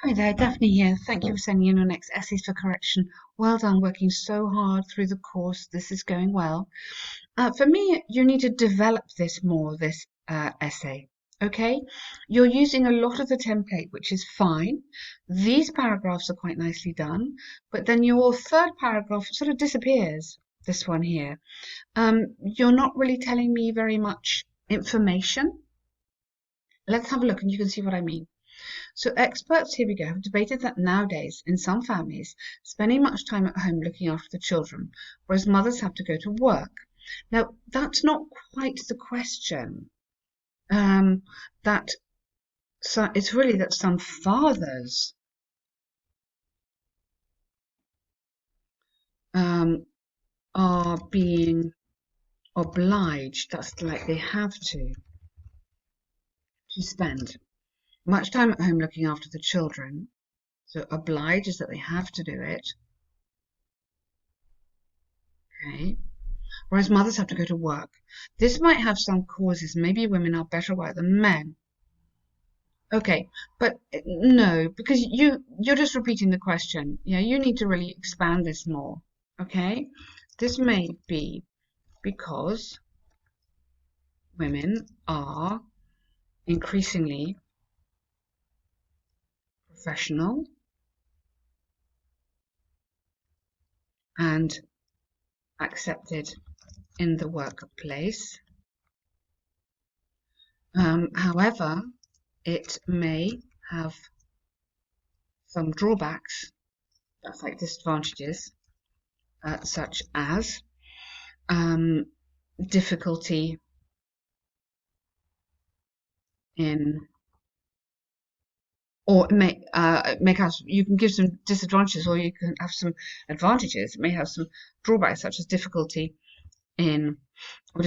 Hi there, Daphne here. Thank you for sending in your next essays for correction. Well done, working so hard through the course. This is going well. For me, you need to develop this more, this essay. Okay? You're using a lot of the template, which is fine. These paragraphs are quite nicely done, but then your third paragraph sort of disappears, this one here. You're not really telling me very much information. Let's have a look and you can see what I mean. So experts, here we go, have debated that nowadays, in some families, spending much time at home looking after the children, whereas mothers have to go to work. Now, that's not quite the question. That so it's really that some fathers um, are being obliged, that's like they have to spend much time at home looking after the children. So obliged is that they have to do it. Okay. Whereas mothers have to go to work. This might have some causes. Maybe women are better aware than men. Okay, but no, because you're just repeating the question. Yeah, you need to really expand this more. Okay, this may be because women are increasingly professional and accepted in the workplace. However, it may have some drawbacks, that's like disadvantages, such as um, difficulty in, or it may make us, you can give some disadvantages or you can have some advantages. It may have some drawbacks such as difficulty in, or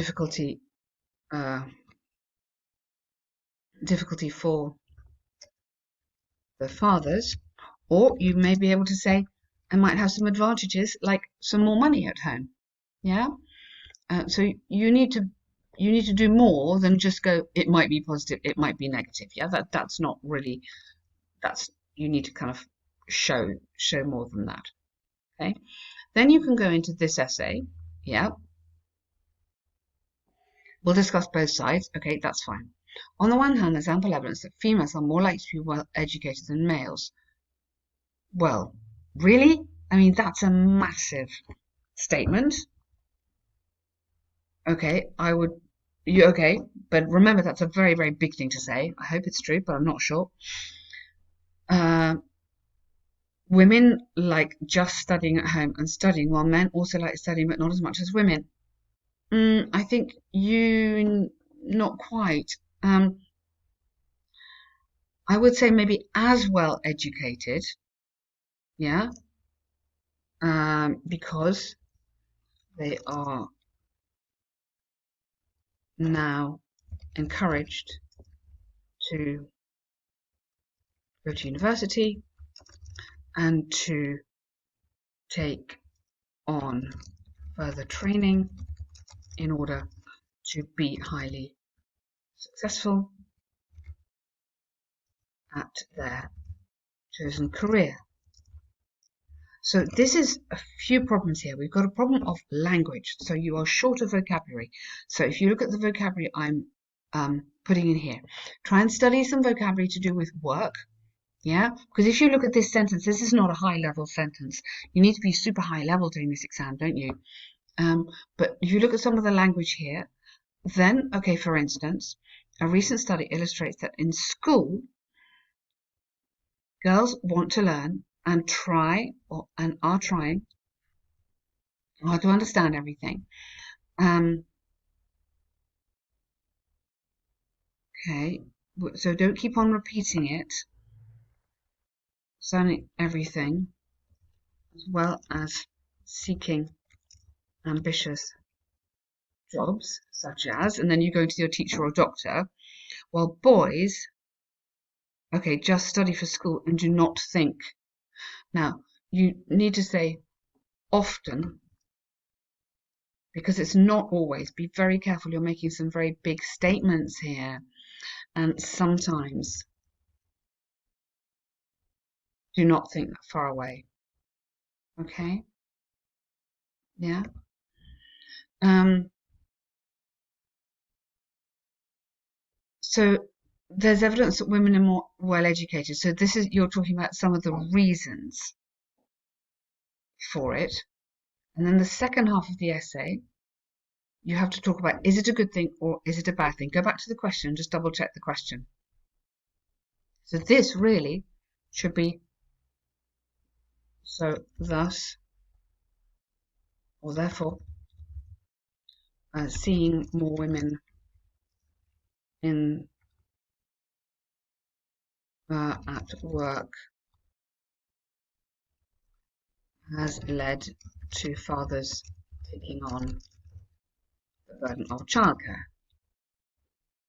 uh, difficulty for the fathers, or you may be able to say it might have some advantages like some more money at home. Yeah. So you need to do more than just go. It might be positive. It might be negative. Yeah. That's not really. That's you need to kind of show more than that. Okay. Then you can go into this essay. Yeah. We'll discuss both sides. Okay, that's fine. On the one hand, there's ample evidence that females are more likely to be well educated than males. Well, really? I mean, that's a massive statement. Okay, okay, but remember that's a very, very big thing to say. I hope it's true, but I'm not sure. Uh, Women like just studying at home and studying, while men also like studying, but not as much as women. I think not quite. I would say maybe as well educated, yeah, because they are now encouraged to go to university and to take on further training in order to be highly successful at their chosen career. So this is a few problems here. We've got a problem of language. So you are short of vocabulary. So if you look at the vocabulary I'm putting in here, try and study some vocabulary to do with work. Yeah, because if you look at this sentence, this is not a high level sentence. You need to be super high level doing this exam, don't you? But if you look at some of the language here, then, okay, for instance, a recent study illustrates that in school, girls want to learn and and are trying hard to understand everything. Um, okay, so don't keep on repeating it, learning everything, as well as seeking ambitious jobs, such as, and then you go to your teacher or doctor, while boys, okay, just study for school and do not think. Now, you need to say often, because it's not always. Be very careful. You're making some very big statements here. And sometimes Do not think that far away. Okay? Yeah. So there's evidence that women are more well educated. So this is, you're talking about some of the reasons for it. And then the second half of the essay, you have to talk about, is it a good thing or is it a bad thing? Go back to the question, just double check the question. So this really should be, so thus, or therefore, seeing more women in at work has led to fathers taking on the burden of childcare.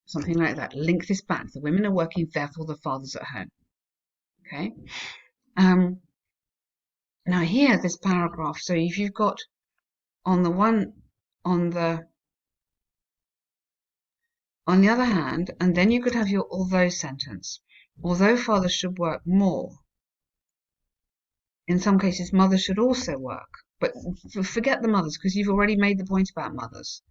Something like that. Link this back. The women are working, therefore the father's at home. Okay. Now here, this paragraph. So if you've got on the other hand, and then you could have your although sentence. Although fathers should work more, in some cases mothers should also work. But forget the mothers, because you've already made the point about mothers.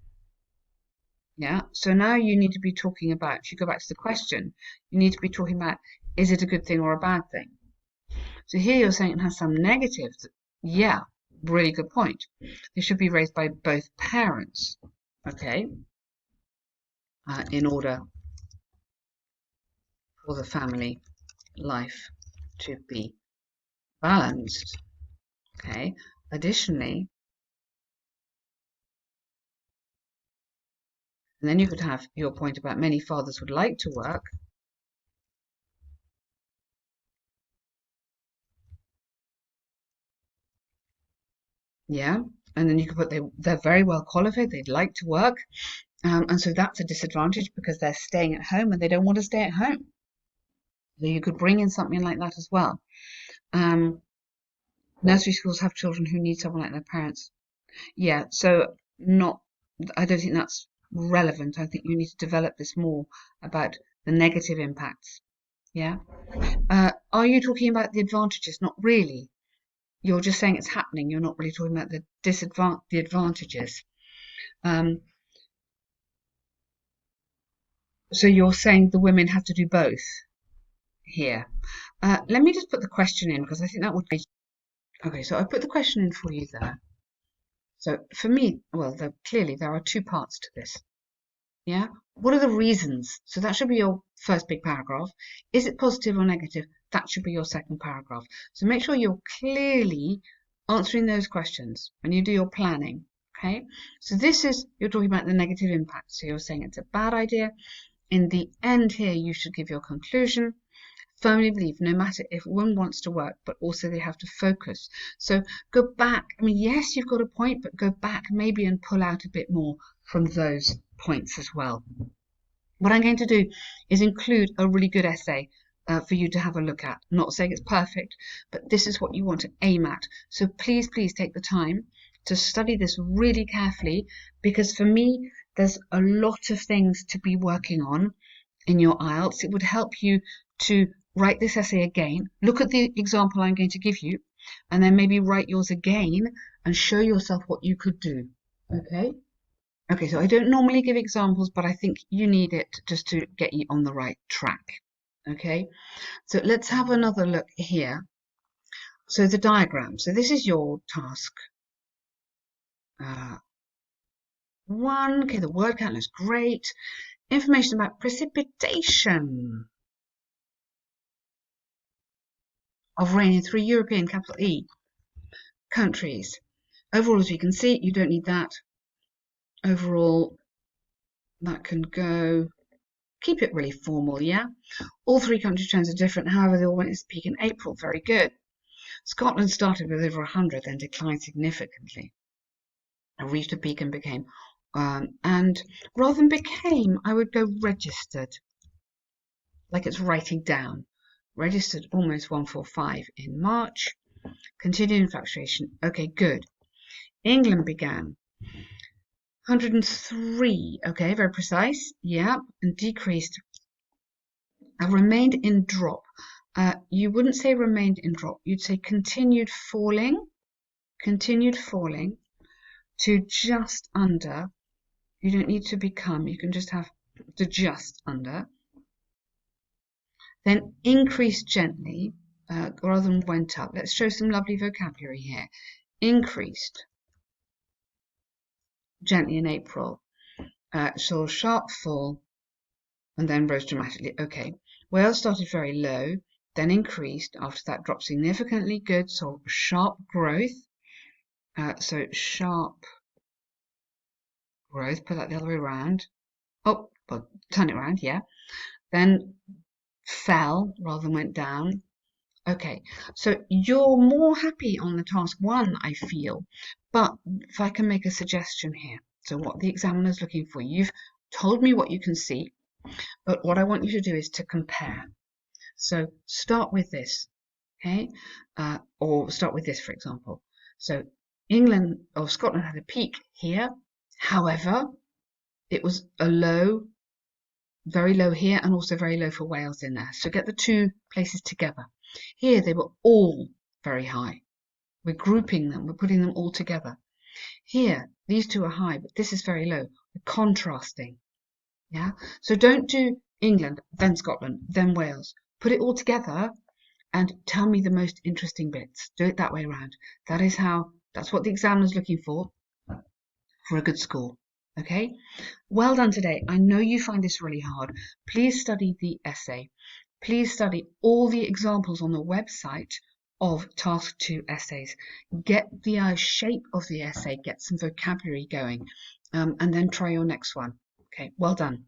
Yeah. So now you need to be talking about, if you go back to the question, you need to be talking about, is it a good thing or a bad thing? So here you're saying it has some negatives. Yeah, really good point. They should be raised by both parents, okay, in order for the family life to be balanced, okay. Additionally, and then you could have your point about many fathers would like to work. Yeah, and then you could put they're very well qualified, they'd like to work, and so that's a disadvantage because they're staying at home and they don't want to stay at home. So you could bring in something like that as well. Nursery schools have children who need someone like their parents. Yeah, so not, I don't think that's relevant. I think you need to develop this more about the negative impacts. Yeah. Are you talking about the advantages? Not really. You're just saying it's happening. You're not really talking about the advantages. So you're saying the women have to do both here. Let me just put the question in because I think that would be okay. So I put the question in for you there. So for me, well, clearly there are two parts to this. Yeah. What are the reasons? So that should be your first big paragraph. Is it positive or negative? That should be your second paragraph. So make sure you're clearly answering those questions when you do your planning. Okay. So this is, you're talking about the negative impact. So you're saying it's a bad idea. In the end here, you should give your conclusion. Firmly believe no matter if one wants to work, but also they have to focus. So go back. I mean, yes, you've got a point, but go back maybe and pull out a bit more from those points as well. What I'm going to do is include a really good essay for you to have a look at. I'm not saying it's perfect, but this is what you want to aim at. So please, please take the time to study this really carefully, because for me, there's a lot of things to be working on in your IELTS. It would help you to write this essay again, look at the example I'm going to give you, and then maybe write yours again and show yourself what you could do. Okay? Okay, so I don't normally give examples, but I think you need it just to get you on the right track. Okay, so let's have another look here. So the diagram. So this is your task. One, okay, the word count looks great. Information about precipitation of rain in 3 European, capital E, countries. Overall, as you can see, you don't need that. Overall, that can go. Keep it really formal, yeah? All 3 country trends are different, however, they all went to peak in April. Very good. Scotland started with over 100, then declined significantly. And reached a peak and became, and rather than became, I would go registered, like it's writing down. Registered almost 145 in March. Continuing fluctuation. Okay, good. England began 103. Okay, very precise. Yeah, and decreased and remained in drop You wouldn't say remained in drop. You'd say continued falling to just under. You don't need to become. You can just have to just under. Then increased gently rather than went up. Let's show some lovely vocabulary here. Increased gently in April. Saw a sharp fall and then rose dramatically. Okay, Wales started very low, then increased. After that, dropped significantly. Good. So sharp growth. So sharp growth. Put that the other way around. Oh, well, turn it around. Yeah. Then fell rather than went down. Okay, so you're more happy on the task one, I feel. But if I can make a suggestion here, so what the examiner's looking for, you've told me what you can see, but what I want you to do is to compare. So start with this, okay? Or start with this, for example. So England or Scotland had a peak here. However, it was a low, very low here, and also very low for Wales in there. So get the two places together. Here they were all very high. We're grouping them, we're putting them all together. Here, these two are high, but this is very low. We're contrasting. Yeah? So don't do England, then Scotland, then Wales. Put it all together and tell me the most interesting bits. Do it that way around. That's what the examiner's looking for a good score. Okay? Well done today. I know you find this really hard. Please study the essay. Please study all the examples on the website of Task 2 essays. Get the shape of the essay, get some vocabulary going, and then try your next one. Okay, well done.